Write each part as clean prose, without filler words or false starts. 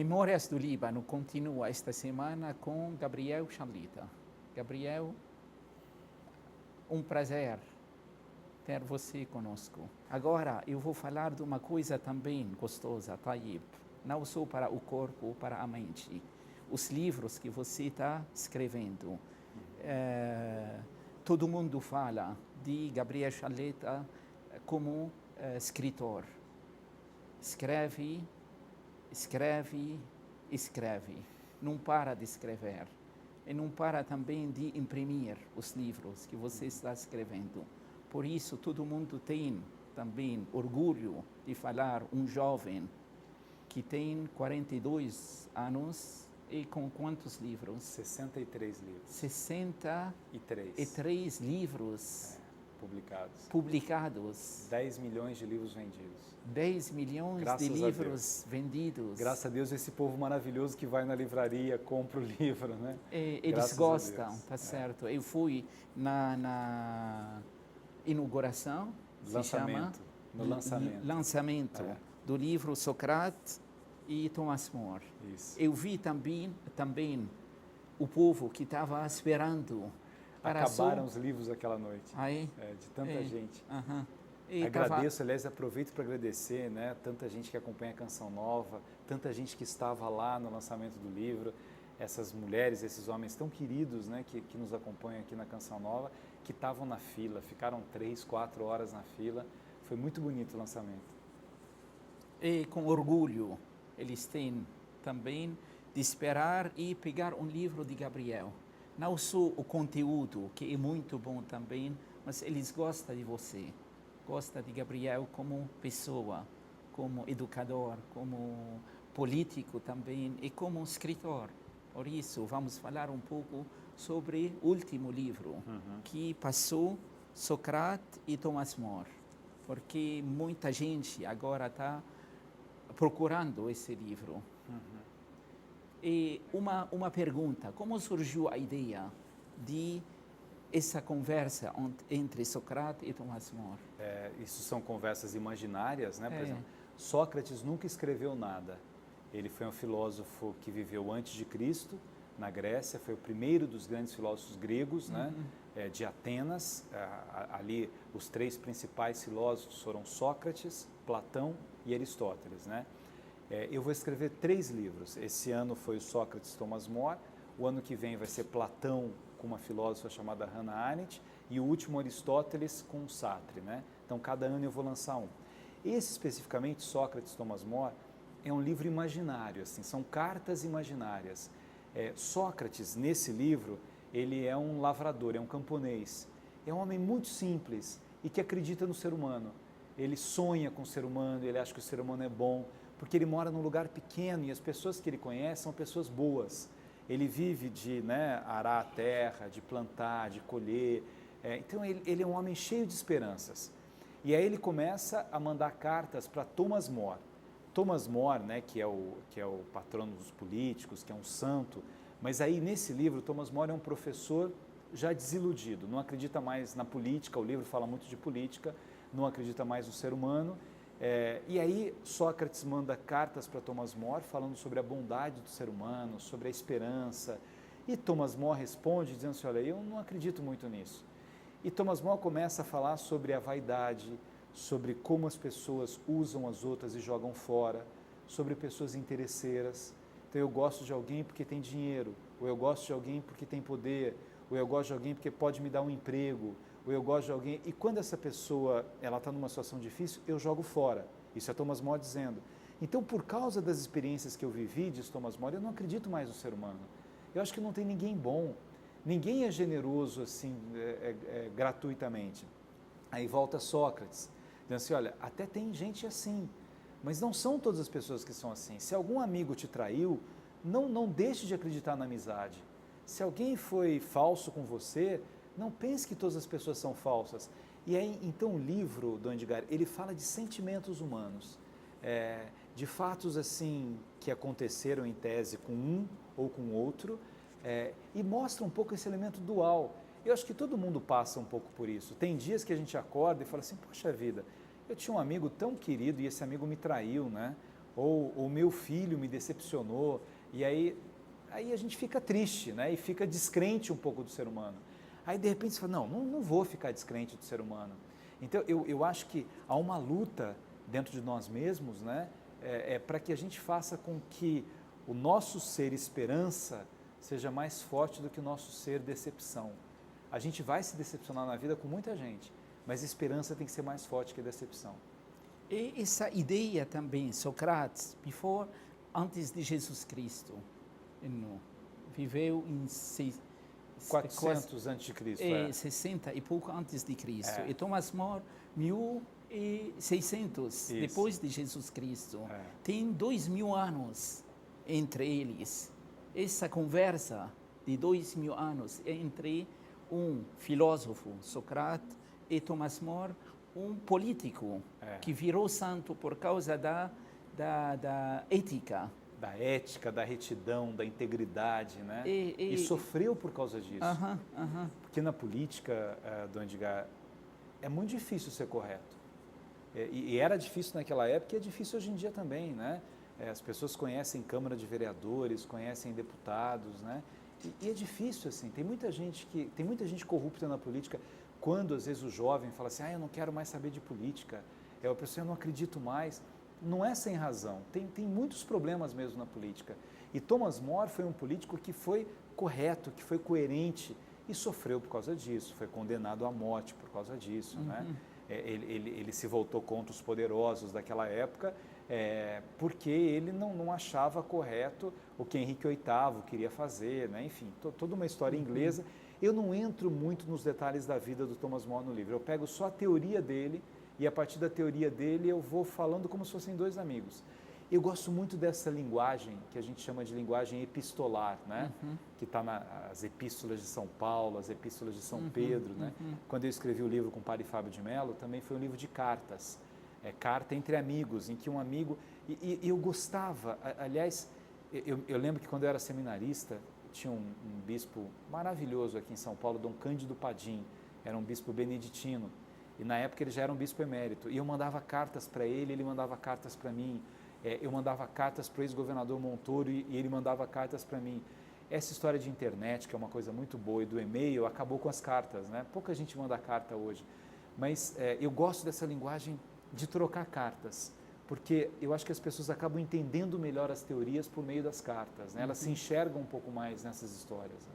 Memórias do Líbano continua esta semana com Gabriel Chalita. Gabriel, um prazer ter você conosco. Agora eu vou falar de uma coisa também gostosa, Tayyip, não só para o corpo, para a mente. Os livros que você está escrevendo. Todo mundo fala de Gabriel Chalita como escritor. Escreve, não para de escrever e não para também de imprimir os livros que você está escrevendo. Por isso, todo mundo tem também orgulho de falar um jovem que tem 42 anos e com quantos livros? 63 livros. 63 livros publicados. 10 milhões de livros vendidos. 10 milhões de livros vendidos. Graças a Deus, esse povo maravilhoso que vai na livraria, compra o livro, né? Eles gostam, tá certo. Eu fui na inauguração, lançamento do livro Sócrates e Thomas More. Isso. Eu vi também o povo que estava esperando. Acabaram os livros aquela noite, de tanta gente. Agradeço, aliás, aproveito para agradecer, né, tanta gente que acompanha a Canção Nova, tanta gente que estava lá no lançamento do livro, essas mulheres, esses homens tão queridos, né, que nos acompanham aqui na Canção Nova, que estavam na fila, ficaram 3, 4 horas na fila. Foi muito bonito o lançamento. E com orgulho, eles têm também de esperar e pegar um livro de Gabriel. Não só o conteúdo, que é muito bom também, mas eles gostam de você. Gostam de Gabriel como pessoa, como educador, como político também e como escritor. Por isso, vamos falar um pouco sobre o último livro que passou, Sócrates e Thomas More. Porque muita gente agora está procurando esse livro. E uma pergunta, como surgiu a ideia de essa conversa entre Sócrates e Thomas More? Isso são conversas imaginárias, né? Por exemplo, Sócrates nunca escreveu nada. Ele foi um filósofo que viveu antes de Cristo, na Grécia, foi o primeiro dos grandes filósofos gregos, né? De Atenas. Ali os 3 principais filósofos foram Sócrates, Platão e Aristóteles, né? Eu vou escrever 3 livros. Esse ano foi o Sócrates, Thomas More. O ano que vem vai ser Platão com uma filósofa chamada Hannah Arendt e o último Aristóteles com Sartre, né? Então cada ano eu vou lançar um. Esse especificamente, Sócrates, Thomas More, é um livro imaginário, assim, são cartas imaginárias. Sócrates, nesse livro, ele é um lavrador, é um camponês. É um homem muito simples e que acredita no ser humano. Ele sonha com o ser humano, ele acha que o ser humano é bom, porque ele mora num lugar pequeno e as pessoas que ele conhece são pessoas boas. Ele vive de arar a terra, de plantar, de colher. Então ele é um homem cheio de esperanças. E aí ele começa a mandar cartas para Thomas More. Thomas More, né, que é o patrono dos políticos, que é um santo, mas aí nesse livro Thomas More é um professor já desiludido, não acredita mais na política, o livro fala muito de política, não acredita mais no ser humano. E aí Sócrates manda cartas para Thomas More falando sobre a bondade do ser humano, sobre a esperança. E Thomas More responde dizendo assim, olha, eu não acredito muito nisso. E Thomas More começa a falar sobre a vaidade, sobre como as pessoas usam as outras e jogam fora, sobre pessoas interesseiras. Então eu gosto de alguém porque tem dinheiro, ou eu gosto de alguém porque tem poder, ou eu gosto de alguém porque pode me dar um emprego, ou eu gosto de alguém, e quando essa pessoa está numa situação difícil, eu jogo fora. Isso é Thomas More dizendo. Então, por causa das experiências que eu vivi, diz Thomas More, eu não acredito mais no ser humano. Eu acho que não tem ninguém bom, ninguém é generoso assim, gratuitamente. Aí volta Sócrates, dizendo assim, olha, até tem gente assim, mas não são todas as pessoas que são assim. Se algum amigo te traiu, não deixe de acreditar na amizade. Se alguém foi falso com você, não pense que todas as pessoas são falsas. E aí, então, o livro do Edgar, ele fala de sentimentos humanos, de fatos assim que aconteceram em tese com um ou com outro, e mostra um pouco esse elemento dual. Eu acho que todo mundo passa um pouco por isso. Tem dias que a gente acorda e fala assim, poxa vida, eu tinha um amigo tão querido e esse amigo me traiu, né? ou o meu filho me decepcionou, e aí a gente fica triste, né? E fica descrente um pouco do ser humano. Aí de repente você fala, não vou ficar descrente do ser humano. Então eu acho que há uma luta dentro de nós mesmos, né? Para que a gente faça com que o nosso ser esperança seja mais forte do que o nosso ser decepção. A gente vai se decepcionar na vida com muita gente, mas a esperança tem que ser mais forte que a decepção. E essa ideia também, Sócrates, antes de Jesus Cristo, viveu em 400 a.C. 60 e pouco antes de Cristo. É. E Thomas More, 1600 depois de Jesus Cristo. É. Tem 2000 anos entre eles. Essa conversa de 2000 anos entre um filósofo, Sócrates, e Thomas More, um político que virou santo por causa da ética. Da ética, da retidão, da integridade, né? E sofreu por causa disso. Porque na política, Dom Edgar, é muito difícil ser correto. E era difícil naquela época e é difícil hoje em dia também, né? As pessoas conhecem Câmara de Vereadores, conhecem deputados, né? E é difícil, assim, tem muita gente corrupta na política. Quando, às vezes, o jovem fala assim, eu não quero mais saber de política, a pessoa, eu não acredito mais. Não é sem razão, tem muitos problemas mesmo na política. E Thomas More foi um político que foi correto, que foi coerente e sofreu por causa disso, foi condenado à morte por causa disso, né? Ele se voltou contra os poderosos daquela época, porque ele não achava correto o que Henrique VIII queria fazer, né? Enfim, toda uma história inglesa. Eu não entro muito nos detalhes da vida do Thomas More no livro, eu pego só a teoria dele e a partir da teoria dele eu vou falando como se fossem dois amigos. Eu gosto muito dessa linguagem que a gente chama de linguagem epistolar, né? Que está nas epístolas de São Paulo, as epístolas de São Pedro, né? Quando eu escrevi o livro com o padre Fábio de Mello, também foi um livro de cartas, carta entre amigos, em que um amigo... E eu gostava, aliás, eu lembro que quando eu era seminarista, tinha um bispo maravilhoso aqui em São Paulo, Dom Cândido Padim, era um bispo beneditino, e na época ele já era um bispo emérito, e eu mandava cartas para ele, ele mandava cartas para mim, eu mandava cartas para o ex-governador Montoro e ele mandava cartas para mim. Essa história de internet, que é uma coisa muito boa, e do e-mail, acabou com as cartas, né? Pouca gente manda carta hoje, mas eu gosto dessa linguagem de trocar cartas, porque eu acho que as pessoas acabam entendendo melhor as teorias por meio das cartas, né? Elas se enxergam um pouco mais nessas histórias. Né?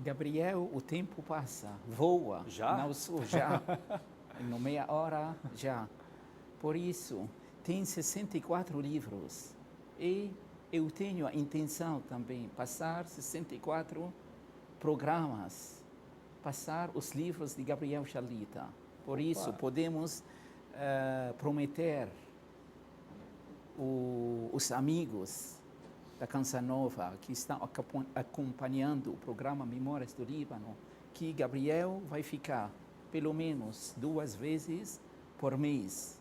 Gabriel, o tempo passa, voa. Já? Não sou, já. No meia hora, já. Por isso, tem 64 livros e eu tenho a intenção também passar 64 programas, passar os livros de Gabriel Chalita. Por isso, podemos prometer os amigos da Canção Nova que estão acompanhando o programa Memórias do Líbano, que Gabriel vai ficar pelo menos 2 vezes por mês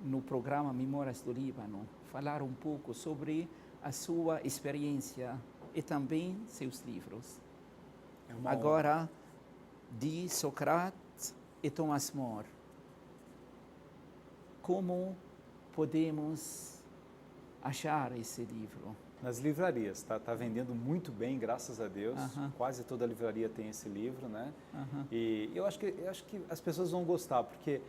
no programa Memórias do Líbano, falar um pouco sobre a sua experiência e também seus livros. Agora, de Sócrates e Thomas More, como podemos achar esse livro? Nas livrarias, tá vendendo muito bem, graças a Deus. Quase toda livraria tem esse livro, né? E eu acho que as pessoas vão gostar, porque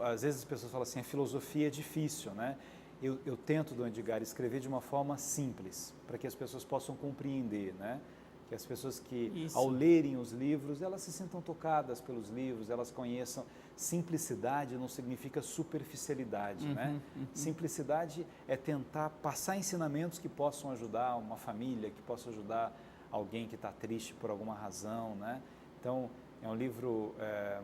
às vezes as pessoas falam assim, a filosofia é difícil, né? Eu tento, Dom Edgar, escrever de uma forma simples, para que as pessoas possam compreender, né? Que as pessoas que, ao lerem os livros, elas se sintam tocadas pelos livros, elas conheçam. Simplicidade não significa superficialidade, né? Simplicidade é tentar passar ensinamentos que possam ajudar uma família, que possam ajudar alguém que está triste por alguma razão, né? Então, é um livro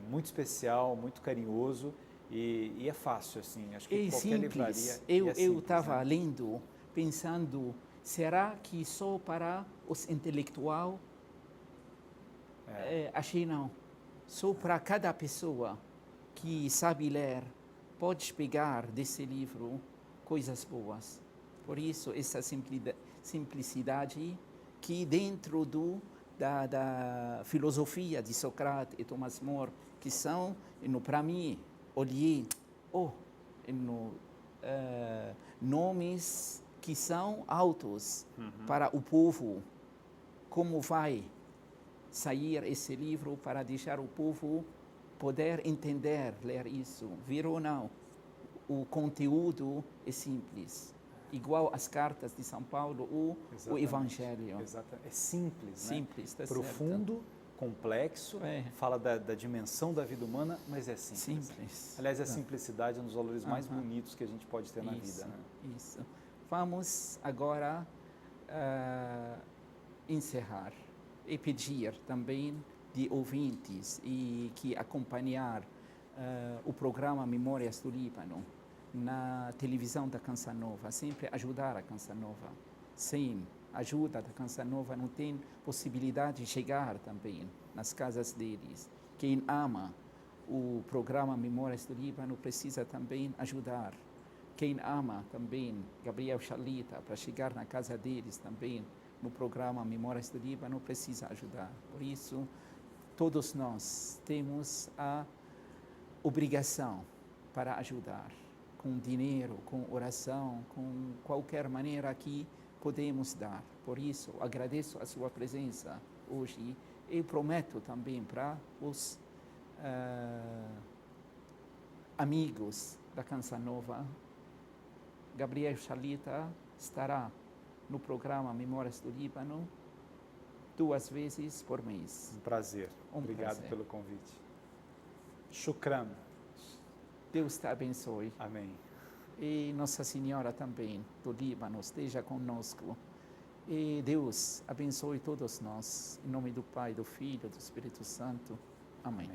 muito especial, muito carinhoso e é fácil, assim. Acho que qualquer livraria... Eu estava lendo, pensando, será que só para os intelectuais? Achei não. Só para cada pessoa que sabe ler, pode pegar desse livro coisas boas. Por isso, essa simplicidade que dentro da filosofia de Sócrates e Thomas More, que são, para mim, olhei, nomes que são altos para o povo. Como vai sair esse livro para deixar o povo poder entender, ler isso? Viram ou não? O conteúdo é simples, igual as cartas de São Paulo ou o Evangelho. Exatamente. É simples, simples, né? Tá profundo, certo. Complexo, fala da dimensão da vida humana, mas é simples. Aliás, a simplicidade é um dos valores mais bonitos que a gente pode ter na vida. Né? Isso. Vamos agora encerrar e pedir também de ouvintes e que acompanhar o programa Memórias do Líbano na televisão da Canção Nova, sempre ajudar a Canção Nova. Sem ajuda da Canção Nova não tem possibilidade de chegar também nas casas deles. Quem ama o programa Memórias do Líbano precisa também ajudar. Quem ama também Gabriel Chalita para chegar na casa deles também no programa Memórias do Líbano precisa ajudar. Por isso, todos nós temos a obrigação para ajudar, com dinheiro, com oração, com qualquer maneira que podemos dar. Por isso, agradeço a sua presença hoje e prometo também para os amigos da Canção Nova, Gabriel Chalita estará no programa Memórias do Líbano 2 vezes por mês. Um prazer. Obrigado pelo convite. Shukran. Deus te abençoe. Amém. E Nossa Senhora também do Líbano esteja conosco. E Deus abençoe todos nós. Em nome do Pai, do Filho e do Espírito Santo. Amém.